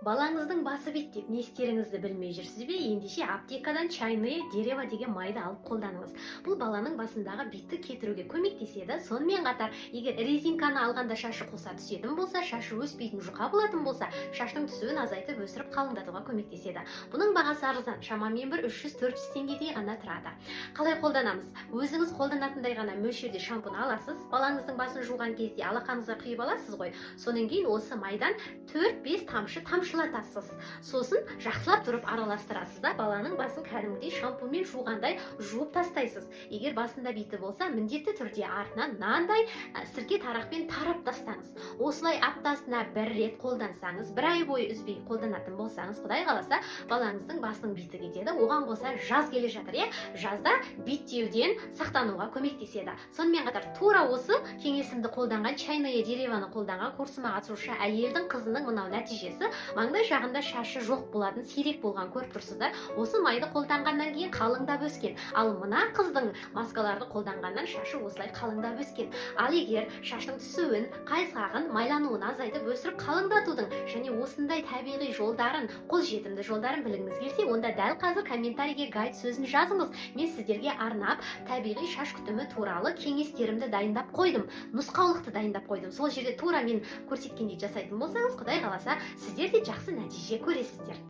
Балаңыздың басы бет деп не істеріңізді білмей жүрсіз бе? Ендеше аптекадан чайное дерево деген майды алып қолданыңыз. Бұл баланың басындағы битті кетіруге көмектеседі. Сонымен қатар, егер резинканы алғанда шашы қоса түсетін болса, шашы өспейтін жұқа болатын болса, шаштың түсуін азайтып өсіріп қалыңдатуға көмектеседі. Бұның бағасы арзан, шамамен бір 300-400 теңгедей ғана тұрады. Қалай қолданамыз? Өзіңіз қолданатындай ғана мөлшерде шампуны аласыз. Балаңыздың басын жуған кезде алақаныңызға құйып аласыз ғой. Сонан кейін осы майдан 4-5 тамшы тамшылатасыз. Сосын жақсылап тұрып араластырасыз да, баланың басын кәдімгідей шампунмен жуғандай жуып тастайсыз. Егер басында биті болса, міндетті түрде артынан мынандай сірке тарақпен тарап тастаңыз. Осылай аптасына бір рет қолдансаңыз, бір ай бойы үзбей қолданатын болсаңыз, Құдай қаласа, балаңыздың басының биті кетеді. Оған қоса жаз келе жатыр, жазда биттеуден сақтануға көмектеседі. Сонымен қатар тура осы кеңесімді қолданған, чайное деревоны қолданған курсыма қатысушы әйелдің қызының мынау нәтижесі, маңдай жағында шашы жоқ болатын, сирек болған көріп тұрсыздар. Осы майды қолданғаннан кейін қалыңдап өскен. Ал мына қыздың маскаларды қолданғаннан шашы осылай қалыңдап өскен. Ал егер шаштың түсуін, қайсағын, майлануын азайтып өсіріп қалыңдатудың және осындай табиғи жолдарын, қолжетімді жолдарын білгіңіз келсе, онда дәл қазір комментарийге гайд сөзін жазыңыз. Мен сіздерге арнап табиғи шаш күтімі туралы кеңестерімді дайындап қойдым, нұсқаулықты дайындап қойдым. Сол жерде тура мен көрсеткендей жасайтын болсаңыз, Құдай қаласа, сіздер де жақсы нәтиже көресіздер.